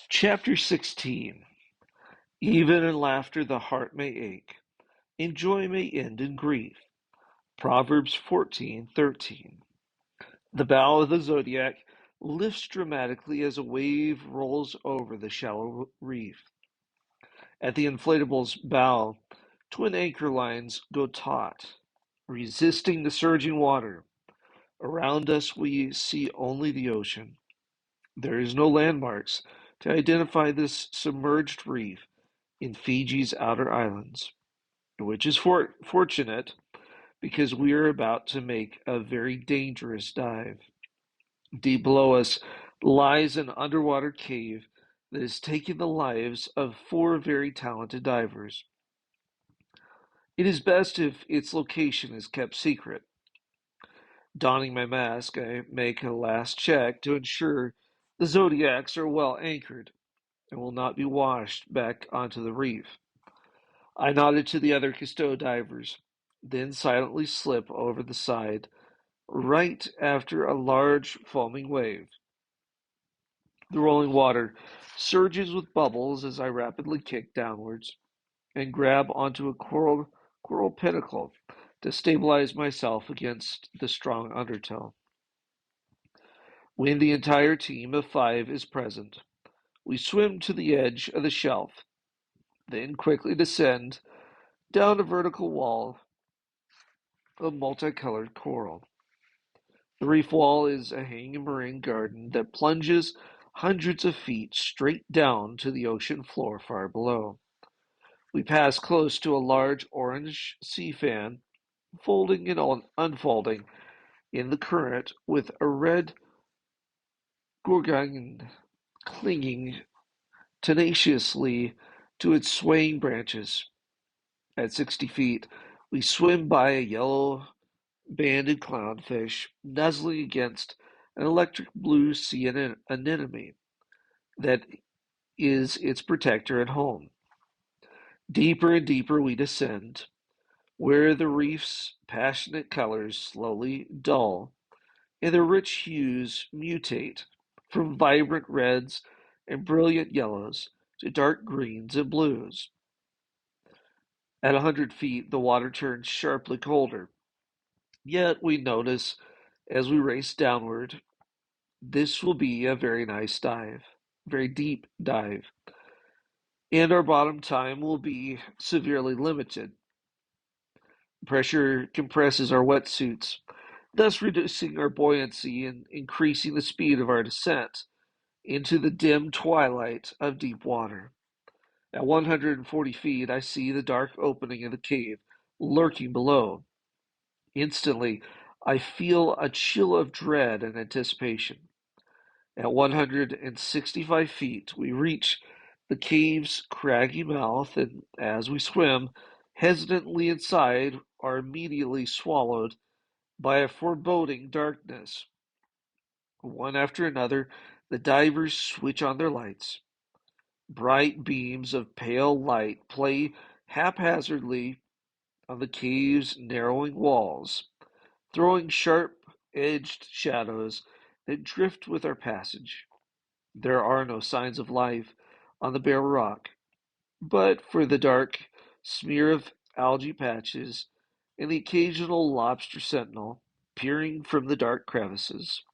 Chapter 16. Even in laughter the heart may ache, and joy may end in grief. Proverbs 14:13. The bow of the zodiac lifts dramatically as a wave rolls over the shallow reef. At the inflatable's bow, twin anchor lines go taut, resisting the surging water. Around us we see only the ocean. There is no landmarks to identify this submerged reef in Fiji's outer islands, which is fortunate because we are about to make a very dangerous dive. Deep below us lies an underwater cave that has taken the lives of four very talented divers. It is best if its location is kept secret. Donning my mask, I make a last check to ensure the Zodiacs are well anchored and will not be washed back onto the reef. I nodded to the other Cousteau divers, then silently slip over the side right after a large foaming wave. The rolling water surges with bubbles as I rapidly kick downwards and grab onto a coral pinnacle to stabilize myself against the strong undertow. When the entire team of 5 is present, we swim to the edge of the shelf, then quickly descend down a vertical wall of multicolored coral. The reef wall is a hanging marine garden that plunges hundreds of feet straight down to the ocean floor far below. We pass close to a large orange sea fan, folding and unfolding in the current with a red gorgon clinging tenaciously to its swaying branches. At 60 feet, we swim by a yellow banded clownfish nuzzling against an electric blue sea anemone that is its protector at home. Deeper and deeper we descend, where the reef's passionate colors slowly dull and the rich hues mutate from vibrant reds and brilliant yellows to dark greens and blues. At 100 feet, the water turns sharply colder. Yet we notice as we race downward, this will be a very nice dive, very deep dive, and our bottom time will be severely limited. Pressure compresses our wetsuits, thus reducing our buoyancy and increasing the speed of our descent into the dim twilight of deep water. At 140 feet, I see the dark opening of the cave lurking below. Instantly, I feel a chill of dread and anticipation. At 165 feet, we reach the cave's craggy mouth, and as we swim hesitantly inside, are immediately swallowed by a foreboding darkness. One after another, the divers switch on their lights. Bright beams of pale light play haphazardly on the cave's narrowing walls, throwing sharp-edged shadows that drift with our passage. There are no signs of life on the bare rock, but for the dark smear of algae patches and the occasional lobster sentinel peering from the dark crevices.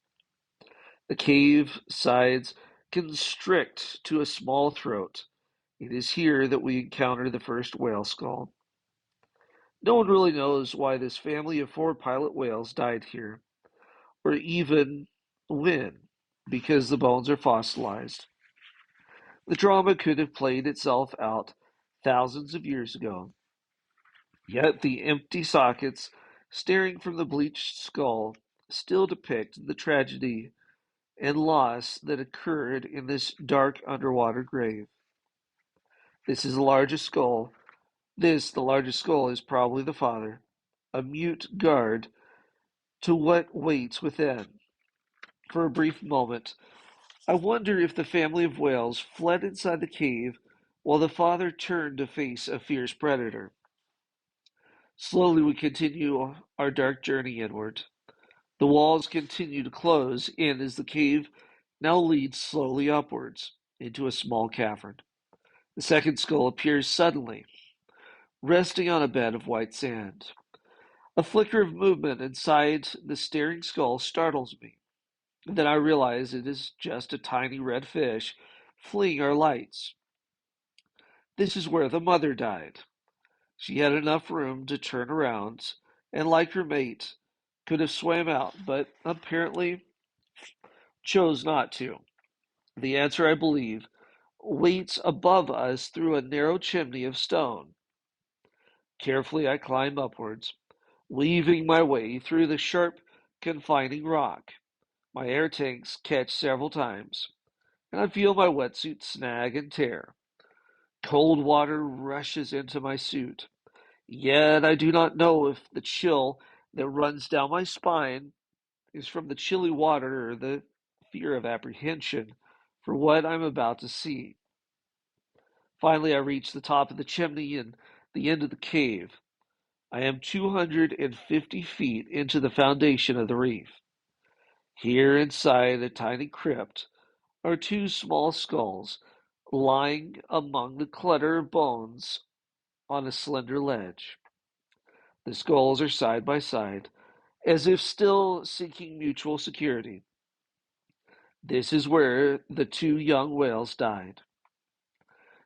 The cave sides constrict to a small throat. It is here that we encounter the first whale skull. No one really knows why this family of 4 pilot whales died here, or even when, because the bones are fossilized. The drama could have played itself out thousands of years ago, yet the empty sockets staring from the bleached skull still depict the tragedy and loss that occurred in this dark underwater grave. This is the largest skull. The largest skull, is probably the father, a mute guard to what waits within. For a brief moment, I wonder if the family of whales fled inside the cave while the father turned to face a fierce predator. Slowly we continue our dark journey inward. The walls continue to close in as the cave now leads slowly upwards. into a small cavern. The second skull appears suddenly, resting on a bed of white sand. A flicker of movement inside the staring skull startles me. Then I realize it is just a tiny red fish fleeing our lights. This is where the mother died. She had enough room to turn around, and like her mate, could have swam out, but apparently chose not to. The answer, I believe, waits above us through a narrow chimney of stone. Carefully I climb upwards, weaving my way through the sharp, confining rock. My air tanks catch several times, and I feel my wetsuit snag and tear. Cold water rushes into my suit, yet I do not know if the chill that runs down my spine is from the chilly water or the fear of apprehension for what I'm about to see. Finally, I reach the top of the chimney and the end of the cave. I am 250 feet into the foundation of the reef. Here inside a tiny crypt are two small skulls lying among the clutter of bones on a slender ledge. The skulls are side by side, as if still seeking mutual security. This is where the two young whales died.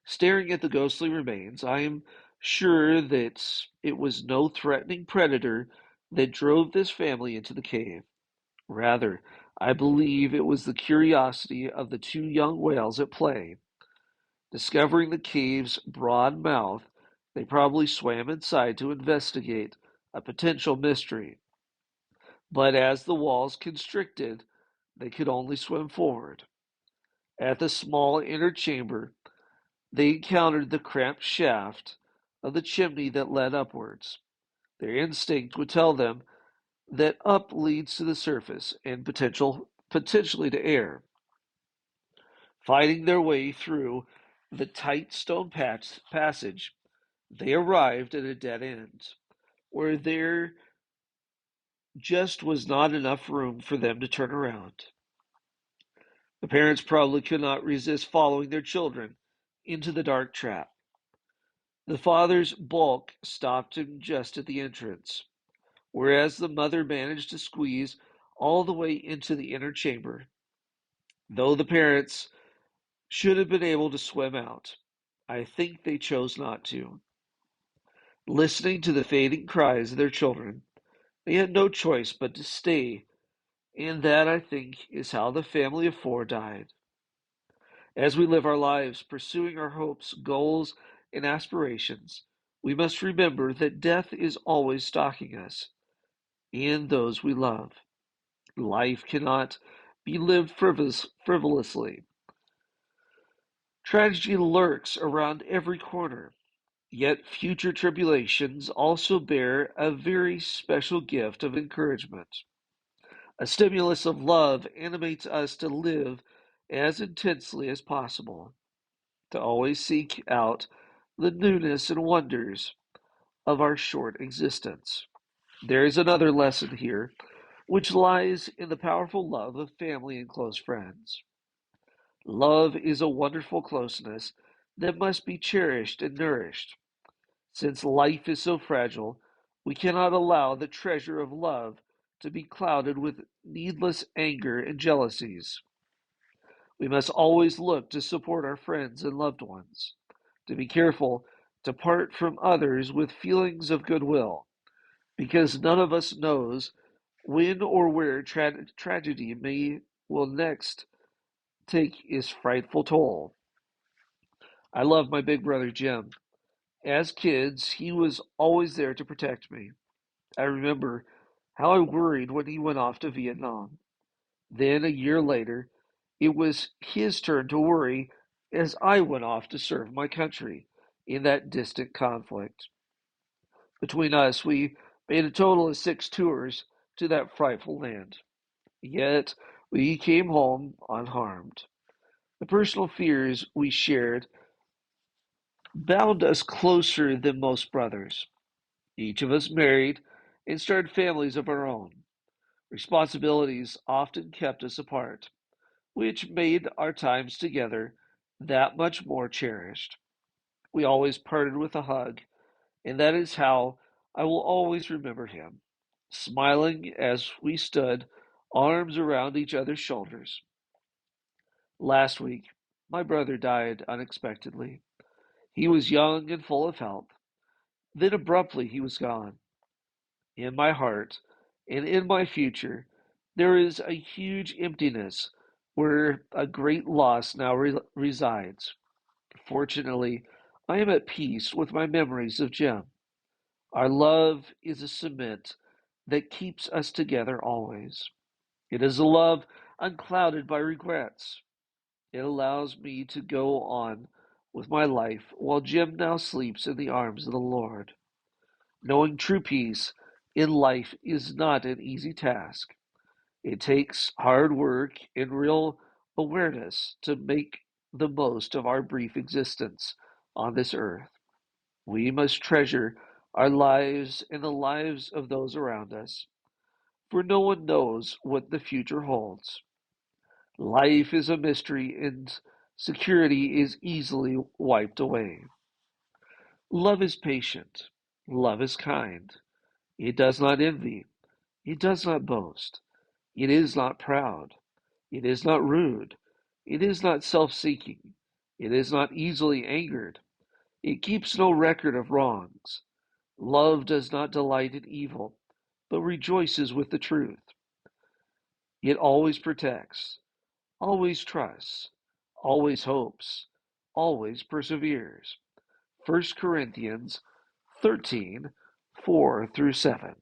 Staring at the ghostly remains, I am sure that it was no threatening predator that drove this family into the cave. Rather, I believe it was the curiosity of the two young whales at play. Discovering the cave's broad mouth, they probably swam inside to investigate a potential mystery. But as the walls constricted, they could only swim forward. At the small inner chamber, they encountered the cramped shaft of the chimney that led upwards. Their instinct would tell them that up leads to the surface and potentially to air. Fighting their way through the tight stone passage, they arrived at a dead end, where there just was not enough room for them to turn around. The parents probably could not resist following their children into the dark trap. The father's bulk stopped him just at the entrance, whereas the mother managed to squeeze all the way into the inner chamber. Though the parents should have been able to swim out, I think they chose not to. Listening to the fading cries of their children, they had no choice but to stay, and that, I think, is how the family of four died. As we live our lives pursuing our hopes, goals, and aspirations, we must remember that death is always stalking us and those we love. Life cannot be lived frivolously. Tragedy lurks around every corner, yet future tribulations also bear a very special gift of encouragement. A stimulus of love animates us to live as intensely as possible, to always seek out the newness and wonders of our short existence. There is another lesson here, which lies in the powerful love of family and close friends. Love is a wonderful closeness that must be cherished and nourished. Since life is so fragile, we cannot allow the treasure of love to be clouded with needless anger and jealousies. We must always look to support our friends and loved ones, to be careful to part from others with feelings of goodwill, because none of us knows when or where tragedy will next take its frightful toll. I love my big brother Jim. As kids, he was always there to protect me. I remember how I worried when he went off to Vietnam. Then, a year later, it was his turn to worry as I went off to serve my country in that distant conflict. Between us, we made a total of 6 tours to that frightful land. Yet, we came home unharmed. The personal fears we shared bound us closer than most brothers. Each of us married and started families of our own. Responsibilities often kept us apart, which made our times together that much more cherished. We always parted with a hug, and that is how I will always remember him, smiling as we stood, arms around each other's shoulders. Last week, my brother died unexpectedly. He was young and full of health. Then abruptly he was gone. In my heart and in my future, there is a huge emptiness where a great loss now resides. Fortunately, I am at peace with my memories of Jim. Our love is a cement that keeps us together always. It is a love unclouded by regrets. It allows me to go on with my life while Jim now sleeps in the arms of the Lord. Knowing true peace in life is not an easy task. It takes hard work and real awareness to make the most of our brief existence on this earth. We must treasure our lives and the lives of those around us, for no one knows what the future holds. Life is a mystery and security is easily wiped away. Love is patient. Love is kind. It does not envy. It does not boast. It is not proud. It is not rude. It is not self seeking. It is not easily angered. It keeps no record of wrongs. Love does not delight in evil, but rejoices with the truth. It always protects, always trusts, always hopes, always perseveres. 1 Corinthians 13:4 through 7.